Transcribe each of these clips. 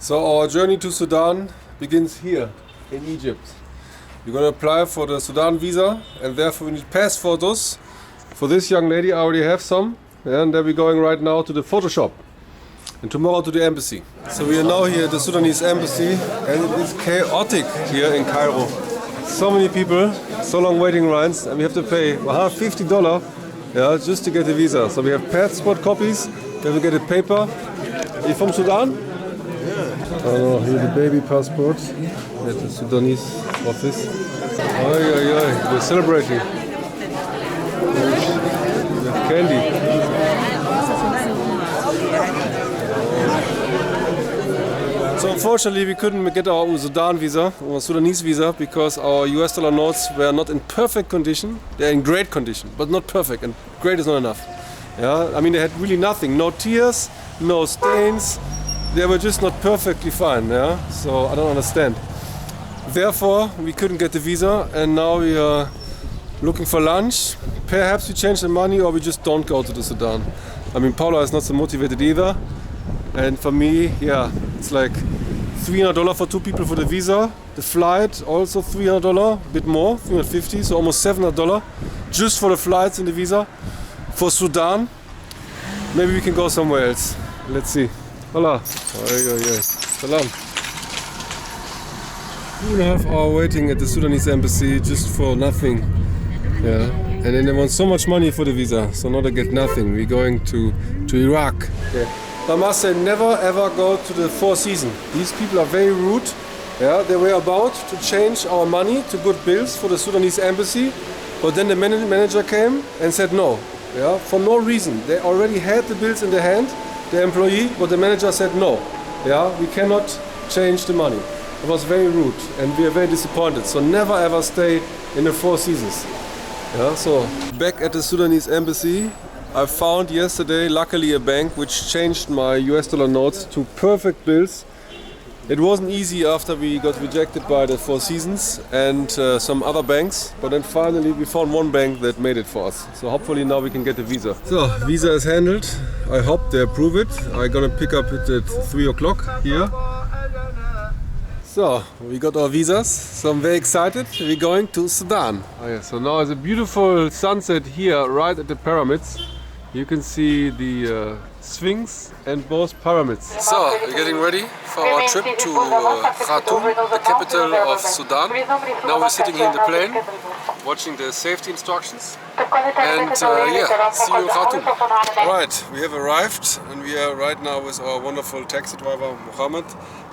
So our journey to Sudan begins here in Egypt. We're going to apply for the Sudan visa and therefore we need pass photos. For this young lady I already have some, and then we're going right now to the photo shop and tomorrow to the embassy. So we are now here at the Sudanese embassy and it is chaotic here in Cairo. So many people, so long waiting lines, and we have to pay $150 just to get the visa. So we have passport copies, then we get a paper. Are you from Sudan? Oh no, here's the baby passport at the Sudanese office. We're celebrating. We have candy. So unfortunately we couldn't get our Sudan visa, or Sudanese visa, because our US dollar notes were not in perfect condition. They're in great condition, but not perfect, and great is not enough. Yeah, I mean they had really nothing, no tears, no stains. They were just not perfectly fine, yeah? So I don't understand. Therefore, we couldn't get the visa and now we are looking for lunch. Perhaps we change the money or we just don't go to the Sudan. I mean, Paula is not so motivated either. And for me, yeah, it's like $300 for 2 people for the visa. The flight also $300, a bit more, $350, so almost $700 just for the flights and the visa. For Sudan, maybe we can go somewhere else. Let's see. Hola. Salam. 2.5 hours waiting at the Sudanese embassy just for nothing. Yeah. And then they want so much money for the visa, so now they get nothing. We're going to Iraq. Okay. I must say, never ever go to the Four Seasons. These people are very rude. Yeah, they were about to change our money to good bills for the Sudanese embassy, but then the manager came and said no. Yeah, for no reason. They already had the bills in their hand, the employee, but the manager said no. Yeah, we cannot change the money. It was very rude and we are very disappointed. So never ever stay in the Four Seasons. Yeah, so back at the Sudanese embassy, I found yesterday luckily a bank which changed my US dollar notes to perfect bills. It wasn't easy after we got rejected by the Four Seasons and some other banks, but then finally we found one bank that made it for us. So hopefully now we can get the visa. So, visa is handled. I hope they approve it. I'm gonna pick up it at 3 o'clock here. So, we got our visas, so I'm very excited. We're going to Sudan. Oh yeah, so now there's a beautiful sunset here right at the pyramids. You can see the Sphinx and both pyramids. So, we're getting ready for our trip to Khartoum, the capital of Sudan. Now we're sitting here in the plane, watching the safety instructions. And yeah, see you in Khartoum. Right, we have arrived and we are right now with our wonderful taxi driver, Mohammed,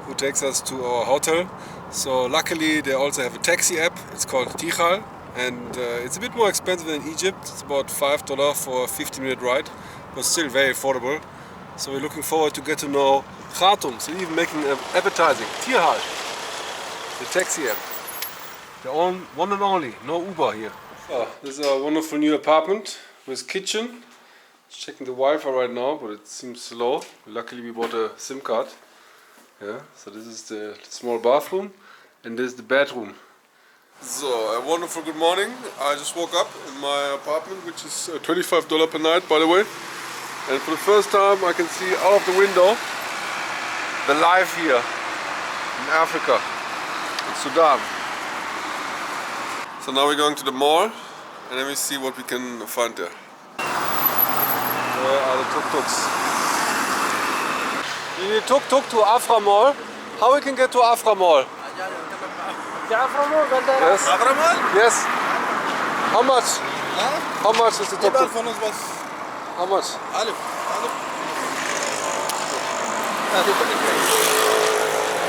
who takes us to our hotel. So luckily they also have a taxi app, it's called Tichal. And it's a bit more expensive than Egypt. It's about $5 for a 50-minute ride, but still very affordable. So we're looking forward to get to know Khartoum. So even making advertising. Tichal, the taxi app. The one and only, no Uber here. So, this is a wonderful new apartment with kitchen. Just checking the Wi-Fi right now, but it seems slow. Luckily we bought a SIM card. Yeah. So this is the small bathroom, and this is the bedroom. So, a wonderful good morning. I just woke up in my apartment, which is $25 per night, by the way. And for the first time I can see out of the window the life here in Africa, in Sudan. So now we're going to the mall and then we see what we can find there. Where are the tuk-tuks? You need tuk-tuk to Afra Mall. How we can get to Afra Mall? Yes. Yes. How much? How much is the tuk-tuk? How much?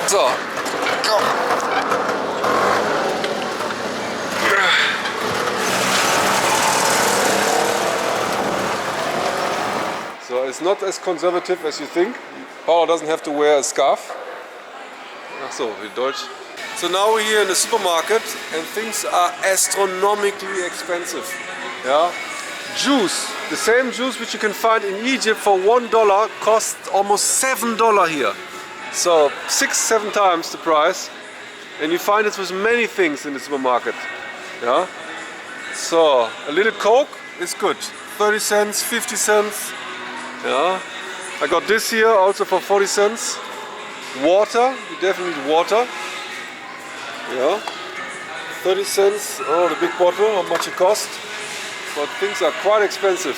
So, go. So it's not as conservative as you think. Paula doesn't have to wear a scarf. Ach so, wie Deutsch. So now we're here in the supermarket and things are astronomically expensive. Yeah? Juice, the same juice which you can find in Egypt for $1 costs almost $7 here. So 6-7 times the price. And you find it with many things in the supermarket. Yeah? So a little Coke is good. 30 cents, 50 cents. Yeah. I got this here also for 40 cents. Water, you definitely need water. Yeah. 30 cents, oh, the big bottle, how much it costs. But things are quite expensive.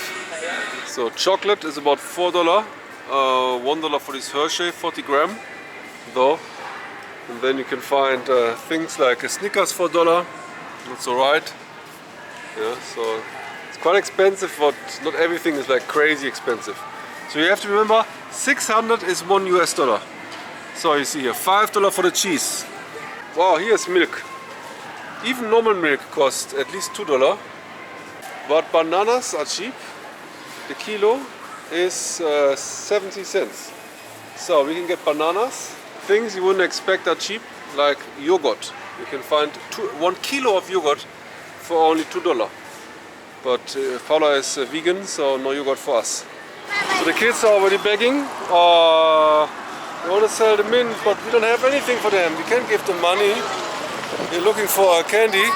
So chocolate is about $4. $1 for this Hershey, 40 gram though. And then you can find things like a Snickers for $1. That's alright. Yeah, so it's quite expensive, but not everything is like crazy expensive. So you have to remember, 600 is $1 US. So you see here, $5 for the cheese. Wow, here's milk. Even normal milk costs at least $2. But bananas are cheap. The kilo is 70 cents. So we can get bananas. Things you wouldn't expect are cheap, like yogurt. You can find 1 kilo of yogurt for only $2. But Paula is vegan, so no yogurt for us. So the kids are already begging. They want to sell the mint, but we don't have anything for them. We can't give them money. They're looking for candy,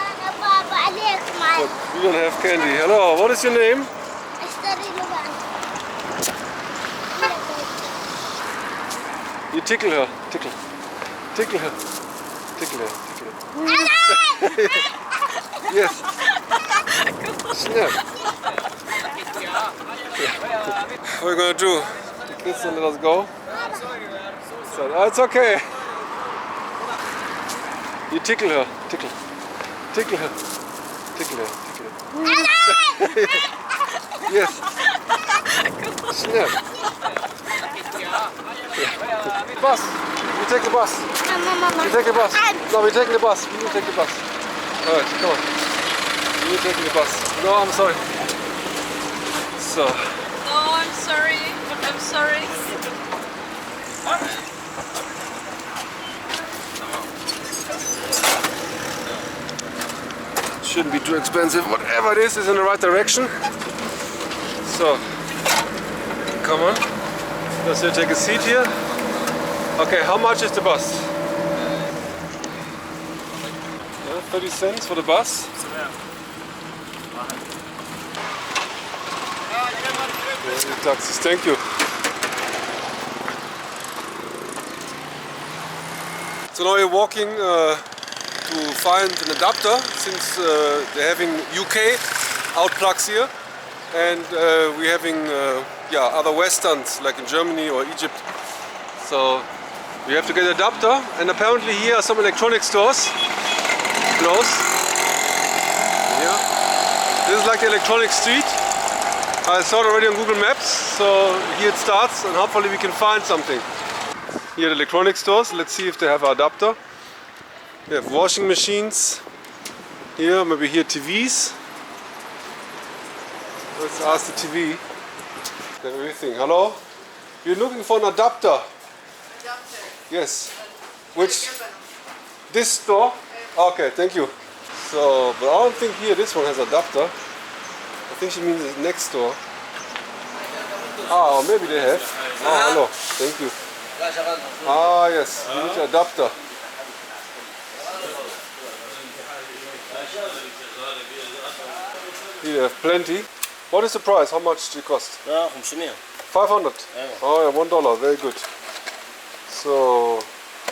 but we don't have candy. Hello, what is your name? You tickle her, tickle her, tickle her, tickle her, tickle her. Yes. Snap. What are we gonna do? The kids don't let us go. So, oh, it's okay. You tickle her, tickle, tickle her, tickle her, tickle her. Yes. Snap. Bus. You take the bus. You take the bus. No, we're taking the bus. You take the bus. All right, come on. You're taking the bus. No, I'm sorry. So. No, I'm sorry. I'm sorry. Shouldn't be too expensive. Whatever it is in the right direction. So, come on. Let's take a seat here. Okay, how much is the bus? 30 cents for the bus. Taxis, thank you. So now we're walking to find an adapter, since they're having UK out plugs here, and we're having other westerns like in Germany or Egypt. So we have to get an adapter, and apparently here are some electronic stores close. Yeah. This is like the electronic street. I saw it already on Google Maps, so here it starts, and hopefully we can find something. Here are the electronic stores. Let's see if they have an adapter. They have washing machines. Here, maybe here TVs. Let's ask the TV. They have everything. Hello? You're looking for an adapter? Adapter. Yes. Which? This store? Okay, thank you. So, but I don't think here this one has adapter. I think she means the next door. Ah, or maybe they have. Oh, hello. Thank you. Ah, yes. We need an adapter. Here they have plenty. What is the price? How much do it cost? 500. Oh, yeah, $1. Very good. So,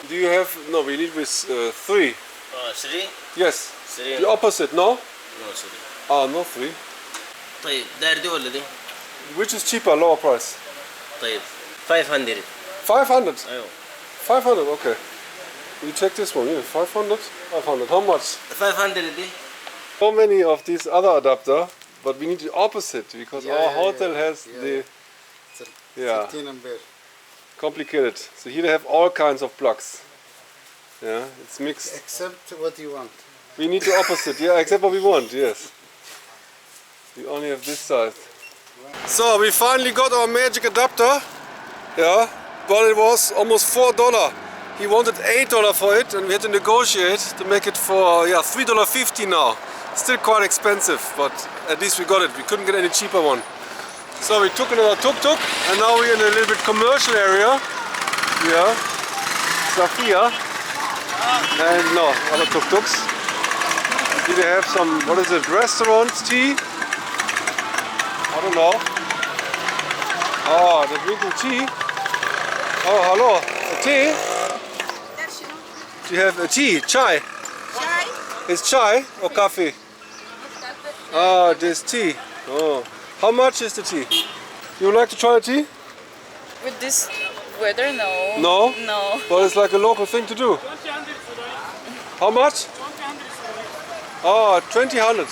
do you have? No, we need with 3. 3? Yes. 3. The opposite, no? No, 3. Ah, no 3. طيب داير دي ولا دي؟ Which is cheaper, lower price? طيب 500. 500. ايوه 500, okay. You check this one, yeah, 500? 500, how much? 500 دي. So many of these other adapter, but we need the opposite, because our hotel has the... Yeah, 13 ampere. complicated. So here they have all kinds of plugs. Yeah, it's mixed. Except what you want. We need the opposite, yeah, except what we want, yes. We only have this side. So we finally got our magic adapter. Yeah, but it was almost $4. He wanted $8 for it, and we had to negotiate to make it for $3.50 now. Still quite expensive, but at least we got it. We couldn't get any cheaper one. So we took another tuk-tuk, and now we're in a little bit commercial area. Yeah, Safia, and no other tuk-tuks. Here they have some, what is it, restaurants, tea? I don't know. Oh, they're drinking tea. Oh, hello. Tea? You have a tea, chai. Chai? It's chai or coffee? Ah, this tea. Oh, how much is the tea? You would like to try a tea? With this weather, no. No? No. Well, it's like a local thing to do. How much? Oh, 200.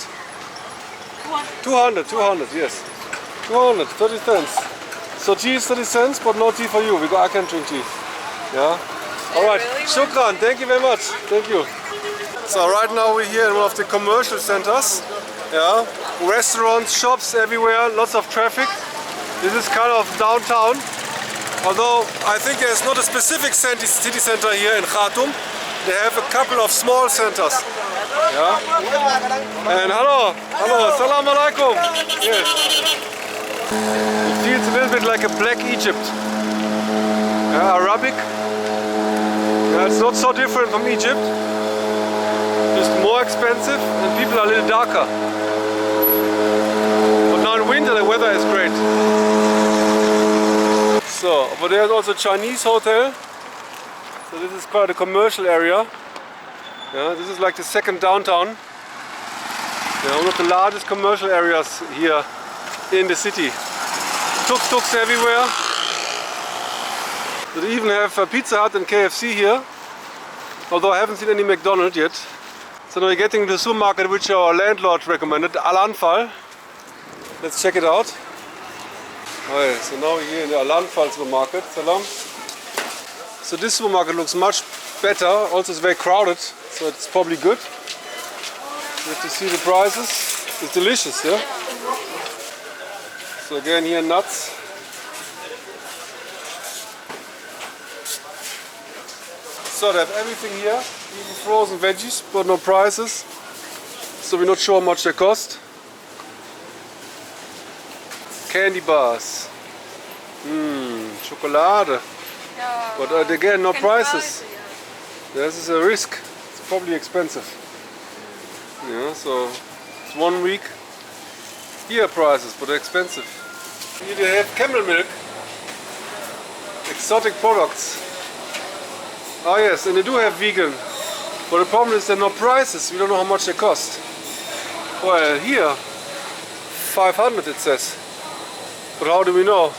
200, yes. 200, 30 cents. So tea is 30 cents, but no tea for you, because I can drink tea. Yeah? Alright, really shukran, thank you very much. Thank you. So right now we're here in one of the commercial centers. Yeah? Restaurants, shops everywhere, lots of traffic. This is kind of downtown. Although I think there's not a specific city center here in Khartoum. They have a couple of small centers. Yeah? And hello, salam alaikum. Yes. It feels a little bit like a black Egypt. Yeah, Arabic. Yeah, it's not so different from Egypt. Just more expensive and people are a little darker. But now in winter the weather is great. So, over there is also a Chinese hotel. So this is quite a commercial area. Yeah, this is like the second downtown. Yeah, one of the largest commercial areas here in the city. Tuk-tuks everywhere. They even have a Pizza Hut and KFC here. Although I haven't seen any McDonald's yet. So now we're getting to the supermarket which our landlord recommended, Al-Anfal. Let's check it out. Okay, so now we're here in the Al-Anfal supermarket. Salam. So this supermarket looks much better. Also it's very crowded, so it's probably good. You have to see the prices. It's delicious, yeah? So again here nuts. So they have everything here, even frozen veggies, but no prices. So we're not sure how much they cost. Candy bars. Chocolate. Yeah. But again, no Can prices. try, This is a risk. It's probably expensive. Yeah, so it's 1 week. Here prices, but they're expensive. Here they have camel milk. Exotic products. Oh yes, and they do have vegan. But the problem is there are no prices. We don't know how much they cost. Well, here 500 it says. But how do we know?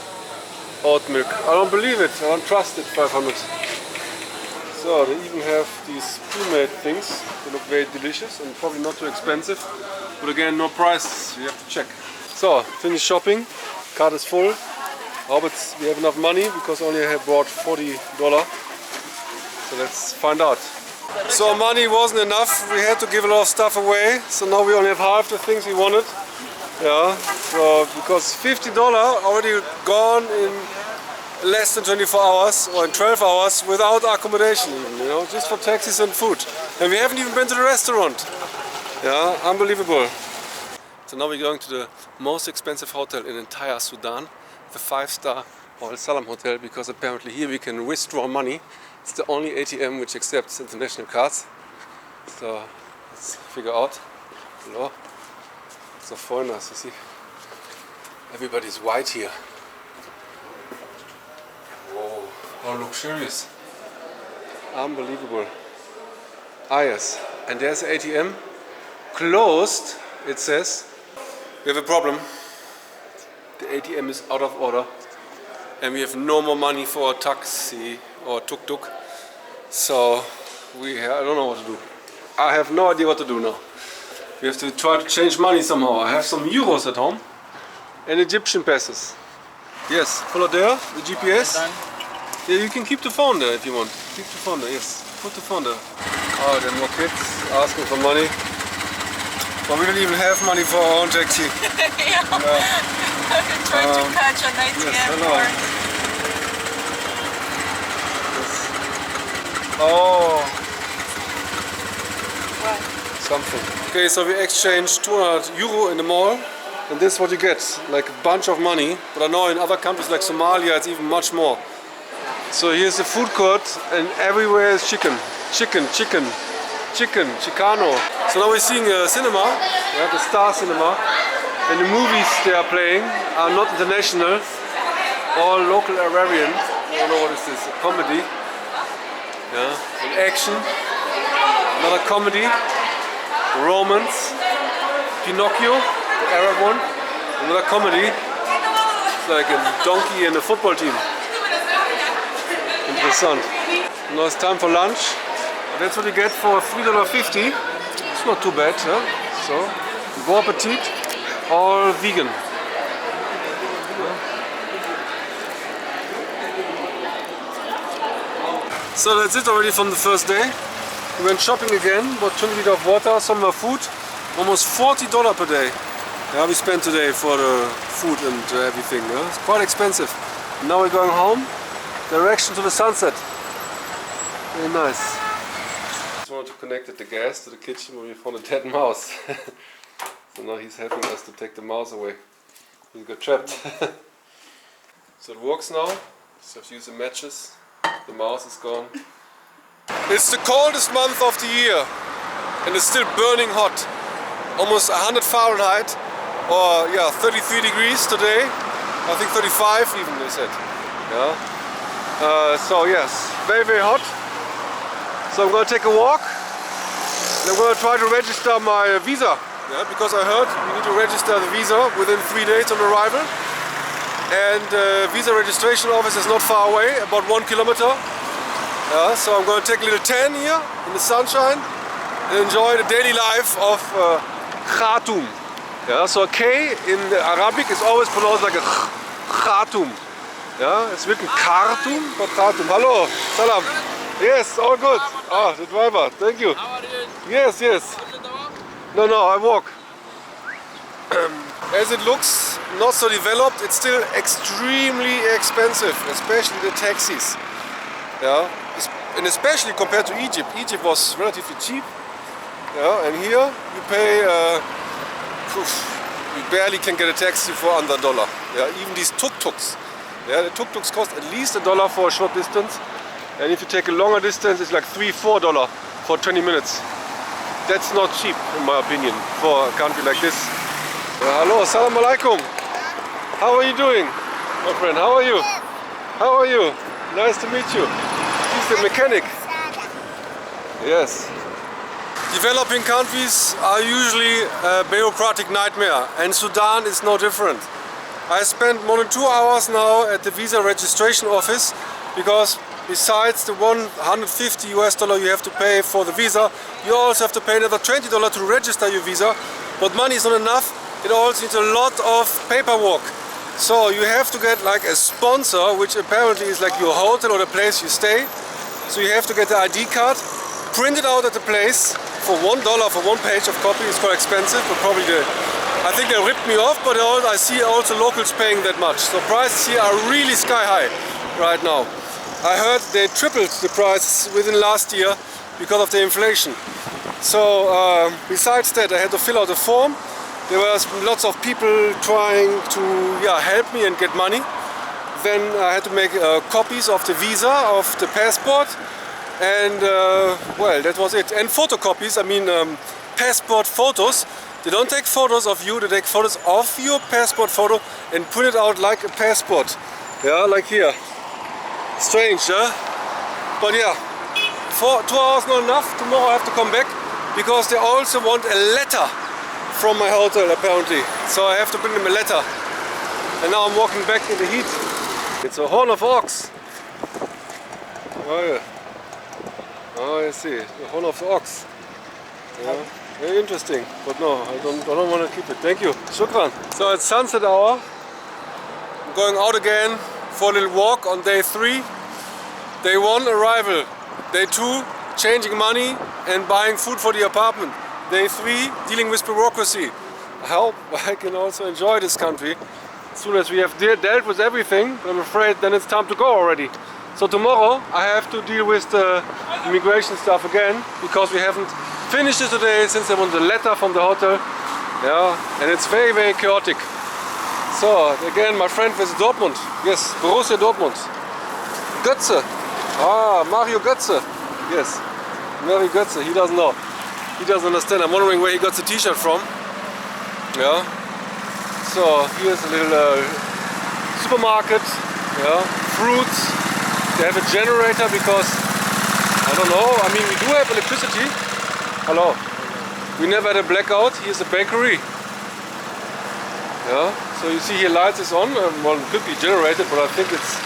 Oat milk. I don't believe it. I don't trust it. 500. So they even have these pre-made things. They look very delicious and probably not too expensive. But again, no prices. You have to check. So, finished shopping. Card is full. I hope we have enough money because only I have bought $40. So let's find out. So money wasn't enough. We had to give a lot of stuff away. So now we only have half the things we wanted. Yeah. So because $50 already gone in less than 24 hours or in 12 hours without accommodation even, you know, just for taxis and food. And we haven't even been to the restaurant. Yeah, unbelievable. So now we're going to the most expensive hotel in entire Sudan, the 5-star Al Salam hotel, because apparently here we can withdraw money. It's the only ATM which accepts international cards. So let's figure out. Hello. So foreigners, you see. Everybody's white here. Whoa, how luxurious. Unbelievable. Ah yes, and there's the ATM. Closed, it says. We have a problem. The ATM is out of order. And we have no more money for a taxi or tuk-tuk. So I don't know what to do. I have no idea what to do now. We have to try to change money somehow. I have some euros at home and Egyptian pesos. Yes, follow there, the GPS. Yeah, you can keep the phone there if you want. Keep the phone there, yes. Put the phone there. Oh, there are more kids asking for money. But we don't even have money for our own taxi. yeah. Trying to catch an ATM yes, hello. card. Yes. Oh. What? Something. Okay, so we exchanged 200 euro in the mall, and this is what you get, like a bunch of money. But I know in other countries like Somalia it's even much more. So here's the food court, and everywhere is chicken. Chicken, Chicano. So now we're seeing a cinema, yeah, the Star Cinema, and the movies they are playing are not international, all local Arabian. I don't know what is this, a comedy, yeah, and action. Another comedy, romance, Pinocchio, the Arab one. Another comedy, it's like a donkey and a football team. Interessant. Now it's time for lunch. That's what you get for $3.50. It's not too bad, huh? So, bon appetit, all vegan. So that's it already from the first day. We went shopping again, bought 20 liters of water, some more food, almost $40 per day. Yeah, we spent today for the food and everything. Yeah? It's quite expensive. Now we're going home, direction to the sunset. Very nice. Just wanted to connect the gas to the kitchen where we found a dead mouse. So now he's helping us to take the mouse away. He got trapped. So it works now. Just have to use the matches. The mouse is gone. It's the coldest month of the year and it's still burning hot. Almost 100 Fahrenheit or yeah, 33 degrees today. I think 35 even they said. Yeah. So yes, very hot. So I'm going to take a walk and I'm going to try to register my visa. Yeah, because I heard you need to register the visa within 3 days on arrival. And the visa registration office is not far away, about 1 kilometer. Yeah, so I'm going to take a little tan here in the sunshine and enjoy the daily life of Khartoum. Yeah, so a K in Arabic is always pronounced like a Khartoum. Yeah, it's written Khartoum, but Khartoum. Hello, salam. Yes, all good. Ah, the driver, thank you. How are you? Yes. No, I walk. As it looks not so developed, it's still extremely expensive, especially the taxis. Yeah, and especially compared to Egypt. Egypt was relatively cheap. Yeah, and here you pay. You barely can get a taxi for under $1. Yeah, even these tuk-tuks. Yeah, the tuk-tuks cost at least $1 for a short distance, and if you take a longer distance, it's like $3-4 for 20 minutes. That's not cheap, in my opinion, for a country like this. Hello, assalamu alaikum. How are you doing, my friend? How are you? How are you? Nice to meet you. He's the mechanic. Yes. Developing countries are usually a bureaucratic nightmare, and Sudan is no different. I spent more than 2 hours now at the visa registration office because besides the $150 you have to pay for the visa, you also have to pay another $20 to register your visa. But money is not enough. It also needs a lot of paperwork. So you have to get like a sponsor, which apparently is like your hotel or the place you stay. So you have to get the ID card, print it out at the place for $1 for 1 page of copy. It's quite expensive, but probably I think they ripped me off, but I see also locals paying that much. So prices here are really sky high right now. I heard they tripled the prices within last year because of the inflation. So besides that, I had to fill out a form. There was lots of people trying to help me and get money. Then I had to make copies of the visa, of the passport, and well, that was it. And photocopies, I mean passport photos. They don't take photos of you, they take photos of your passport photo and print it out like a passport. Yeah, like here. Strange, huh? But yeah, for 2 hours not enough. Tomorrow I have to come back because they also want a letter from my hotel apparently. So I have to bring them a letter. And now I'm walking back in the heat. It's a horn of ox. Oh yeah. Oh, I see. The horn of the ox. Yeah. Very interesting. But no, I don't want to keep it. Thank you. Shukran. So it's sunset hour. I'm going out again for a little walk on day 3. Day 1 arrival. Day 2 changing money and buying food for the apartment. Day 3 dealing with bureaucracy. I hope I can also enjoy this country as soon as we have dealt with everything. I'm afraid then it's time to go already. So tomorrow I have to deal with the immigration stuff again because we haven't finished it today since there was a letter from the hotel. Yeah, and it's very chaotic. So again, my friend with Dortmund. Yes, Borussia Dortmund. Götze. Ah, Mario Götze. Yes, Mario Götze. He doesn't know. He doesn't understand. I'm wondering where he got the t-shirt from. Yeah. So here's a little supermarket. Yeah. Fruits. They have a generator because I don't know. I mean, we do have electricity. Hello. We never had a blackout. Here's a bakery. Yeah. So you see here lights is on. Well, it could be generated, but I think it's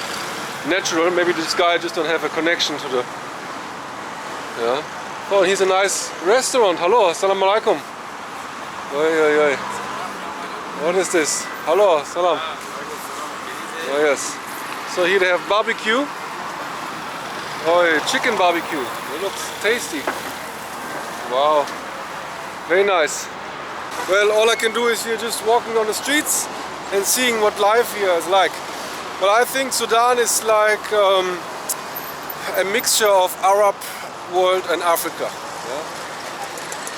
natural. Maybe this guy just don't have a connection to the. Yeah. Oh, here's a nice restaurant. Hello. Assalamu alaikum. Oi, oi, oi. What is this? Hello. Salam. Oh yes. So here they have barbecue. Oh, chicken barbecue. It looks tasty. Wow. Very nice. Well, all I can do is here just walking on the streets and seeing what life here is like. But I think Sudan is like a mixture of Arab world and Africa. Yeah?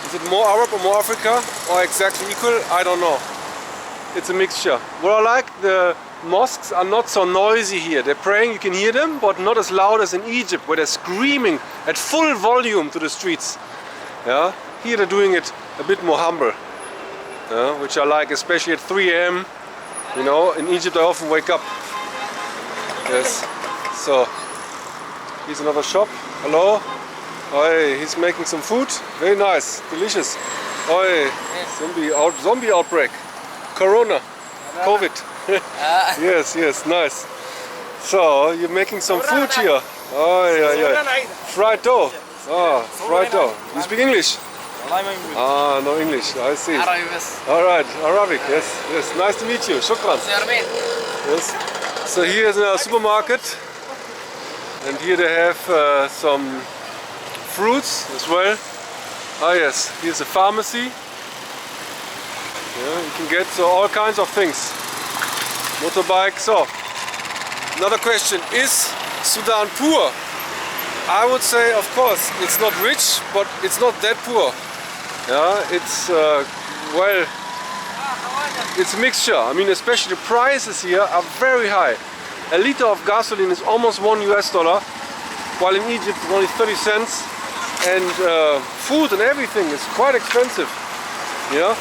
Is it more Arab or more Africa or exactly equal? I don't know. It's a mixture. What I like, the mosques are not so noisy here. They're praying, you can hear them, but not as loud as in Egypt, where they're screaming at full volume to the streets. Yeah? Here they're doing it a bit more humble, which I like, especially at 3 AM. You know, in Egypt I often wake up. Yes. So, here's another shop. Hello. Oi, he's making some food. Very nice, delicious. Oi, zombie outbreak. Corona, COVID. Yes, yes, nice. So, you're making some food here. Fried dough. Ah, fried dough. You speak English? Ah, no English. I see. All right, Arabic. Yes, yes. Nice to meet you. Shukran. Yes. So here's a supermarket, and here they have some fruits as well. Ah, yes. Here's a pharmacy. Yeah, you can get all kinds of things. Motorbike. So, another question: is Sudan poor? I would say, of course, it's not rich, but it's not that poor. Yeah, it's well, it's a mixture. I mean, especially the prices here are very high. A liter of gasoline is almost $1 US, while in Egypt it's only 30 cents. And food and everything is quite expensive. Yeah,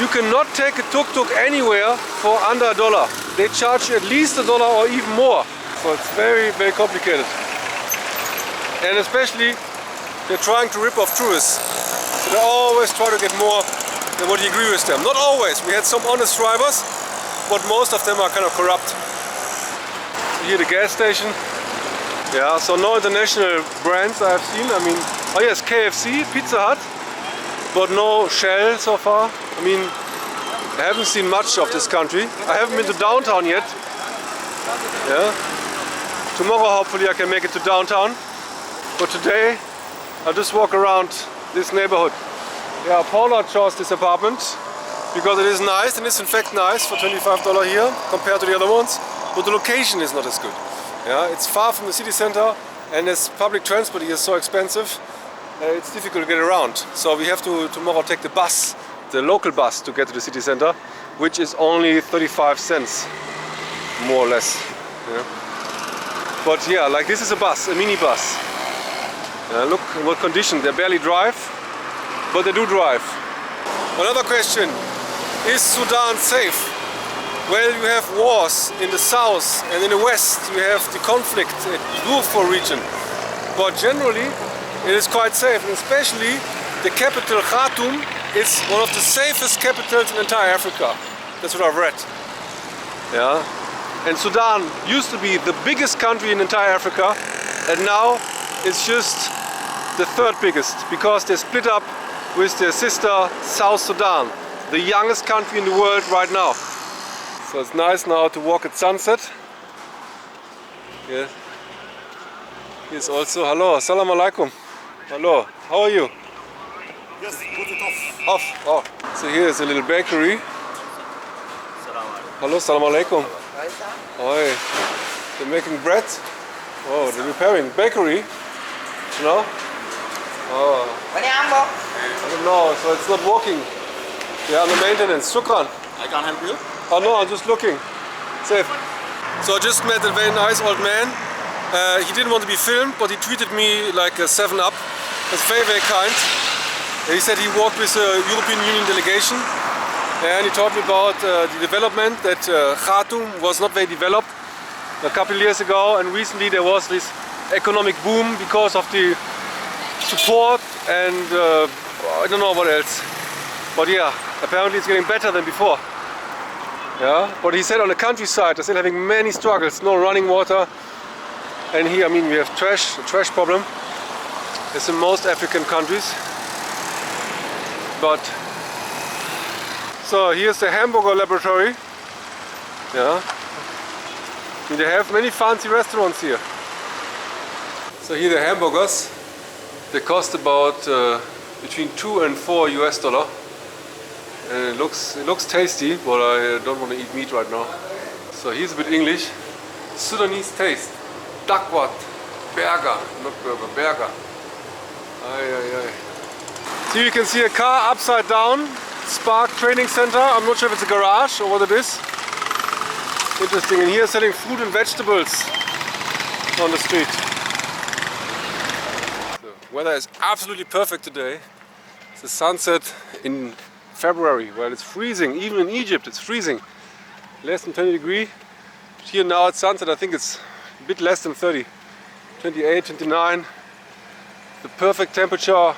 you cannot take a tuk-tuk anywhere for under $1. They charge you at least $1 or even more. So it's very, very complicated. And especially, they're trying to rip off tourists. So they always try to get more than what you agree with them. Not always. We had some honest drivers, but most of them are kind of corrupt. So here the gas station. Yeah, so no international brands I have seen. I mean, oh yes, KFC, Pizza Hut, but no Shell so far. I mean, I haven't seen much of this country. I haven't been to downtown yet. Yeah. Tomorrow hopefully I can make it to downtown. But today I'll just walk around this neighborhood. Yeah, Paula chose this apartment because it is nice, and it's in fact nice for $25 here compared to the other ones. But the location is not as good. Yeah, it's far from the city center, and as public transport here is so expensive, it's difficult to get around. So we have to tomorrow take the bus, the local bus, to get to the city center, which is only 35 cents, more or less. Yeah. But yeah, like this is a bus, a mini bus. Look in what condition. They barely drive, but they do drive. Another question: is Sudan safe? Well, you have wars in the south, and in the west you have the conflict in the Darfur region. But generally it is quite safe, and especially the capital Khartoum is one of the safest capitals in entire Africa. That's what I've read. Yeah. And Sudan used to be the biggest country in entire Africa, and now it's just the third biggest, because they split up with their sister South Sudan, the youngest country in the world right now. So it's nice now to walk at sunset. Yeah. Here's also, hello, assalamu alaikum. Hello, how are you? Yes, put it off. Off. Oh. So here is a little bakery. Hello, assalamu alaikum. Oi. They're making bread. Oh, they're repairing bakery. You know? Oh. I don't know, so it's not working. They're under maintenance. Shukran. I can't help you. Oh no, I'm just looking. Safe. So I just met a very nice old man. He didn't want to be filmed, but he treated me like a 7-Up. That's very, very kind. He said he worked with a European Union delegation, and he told me about the development, that Khartoum was not very developed a couple of years ago, and recently there was this economic boom because of the support and I don't know what else. But yeah, apparently it's getting better than before. Yeah, but he said on the countryside they're still having many struggles, no running water. And here, I mean, we have a trash problem. It's in most African countries. But so here's the hamburger laboratory. Yeah, and they have many fancy restaurants here. So here the hamburgers. They cost about between $2 and $4 US. And it looks tasty, but I don't want to eat meat right now. So here's a bit English. Sudanese taste. Dakwat. Burger. Not burger. Burger. Aye, aye, aye. So you can see a car upside down. Spark Training Center. I'm not sure if it's a garage or what it is. Interesting. And here selling fruit and vegetables on the street. The weather is absolutely perfect today. It's the sunset in February, where it's freezing. Even in Egypt it's freezing. Less than 20 degrees. Here now at sunset I think it's a bit less than 30. 28, 29. The perfect temperature,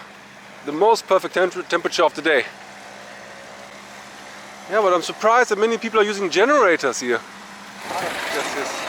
the most perfect temperature of the day. Yeah, but I'm surprised that many people are using generators here. Yes, yes.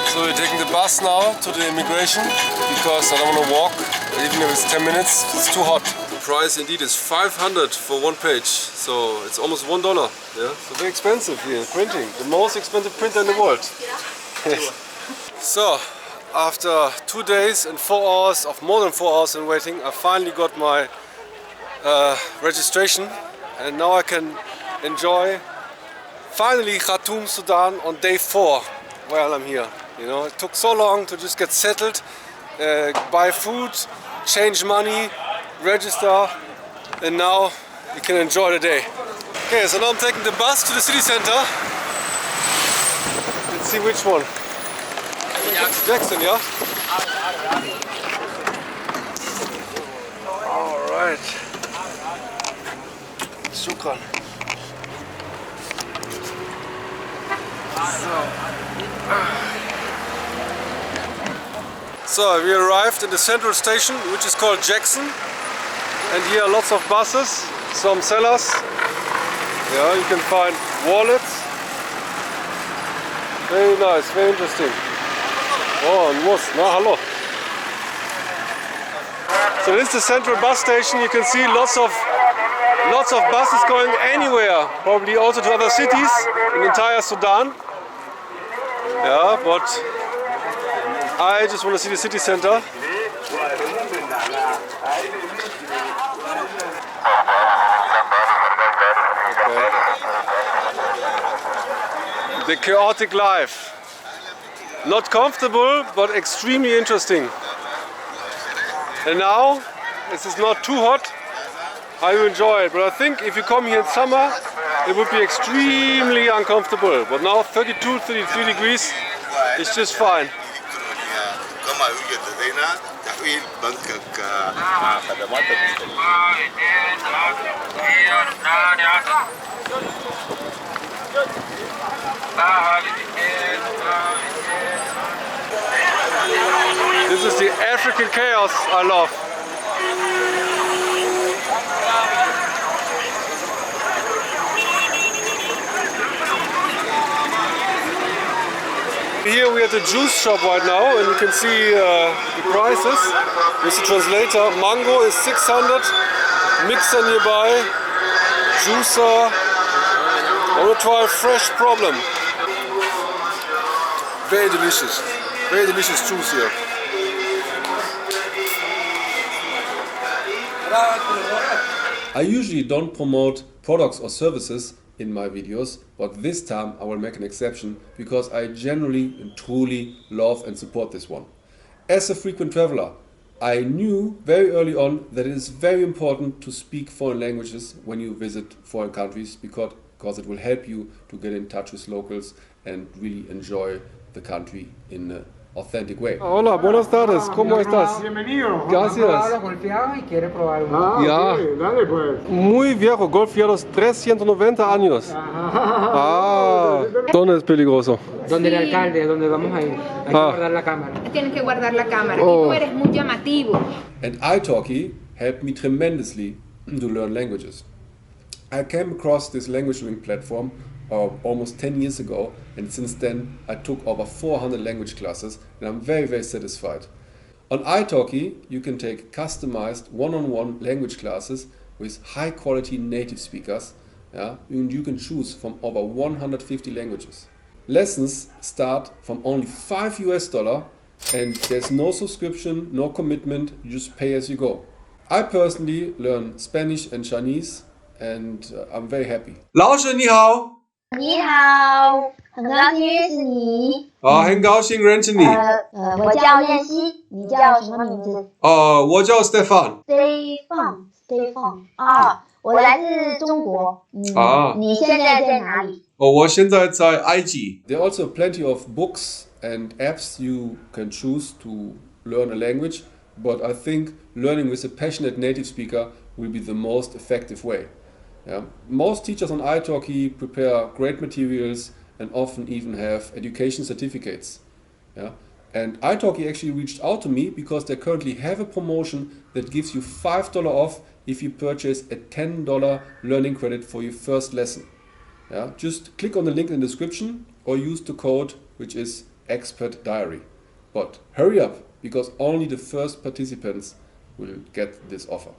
So we're taking the bus now to the immigration because I don't want to walk, even if it's 10 minutes, it's too hot. The price indeed is 500 for one page, so it's almost $1. Yeah, so very expensive here, printing. The most expensive printer in the world. So, after 2 days and 4 hours of more than 4 hours in waiting, I finally got my registration, and now I can enjoy finally Khartoum, Sudan on day 4 while I'm here. You know, it took so long to just get settled, buy food, change money, register, and now you can enjoy the day. Okay, so now I'm taking the bus to the city center. Let's see which one. Jackson, yeah? Alright. Shukran. So we arrived in the central station, which is called Jackson, and here are lots of buses, some sellers. Yeah, you can find wallets. Very nice, very interesting. Oh, and was na hello. So this is the central bus station. You can see lots of buses going anywhere, probably also to other cities in entire Sudan. Yeah, but I just want to see the city center. Okay. The chaotic life. Not comfortable, but extremely interesting. And now, this is not too hot. I will enjoy it, but I think if you come here in summer, it would be extremely uncomfortable. But now 32, 33 degrees, it's just fine. This is the African chaos I love. Here we are at the juice shop right now, and you can see the prices. With the translator, mango is 600, mixer nearby, juicer. I want to try a fresh problem. Very delicious juice here. I usually don't promote products or services in my videos, but this time I will make an exception because I genuinely and truly love and support this one. As a frequent traveler, I knew very early on that it is very important to speak foreign languages when you visit foreign countries because it will help you to get in touch with locals and really enjoy the country in an authentic way. Hola, buenas tardes, ¿cómo estás? Bienvenido. Gracias. Habla golpeado y quiere probar uno. Ya. Ok, dale pues. Muy viejo, golf ya los 390 años. Ah, ¿dónde es peligroso? Donde el alcalde, donde vamos a ir. Hay que guardar la cámara. Tienes que guardar la cámara. Y tú eres muy llamativo. And italki helped me tremendously to learn languages. I came across this language learning platform almost 10 years ago, and since then I took over 400 language classes, and I'm very, very satisfied. On italki, you can take customized one-on-one language classes with high-quality native speakers, and you can choose from over 150 languages. Lessons start from only $5 and there's no subscription, no commitment, you just pay as you go. I personally learn Spanish and Chinese and I'm very happy. 老师你好。你好，很高兴认识你。很高兴认识你。我叫燕西，你叫什么名字？我叫 Stefan。Stefan。我来自中国。你现在在哪里？我现在在埃及。There are also plenty of books and apps you can choose to learn a language, but I think learning with a passionate native speaker will be the most effective way. Most teachers on italki prepare great materials and often even have education certificates. And italki actually reached out to me because they currently have a promotion that gives you $5 off if you purchase a $10 learning credit for your first lesson. Just click on the link in the description or use the code, which is MYEXPATDIARY. But hurry up, because only the first participants will get this offer.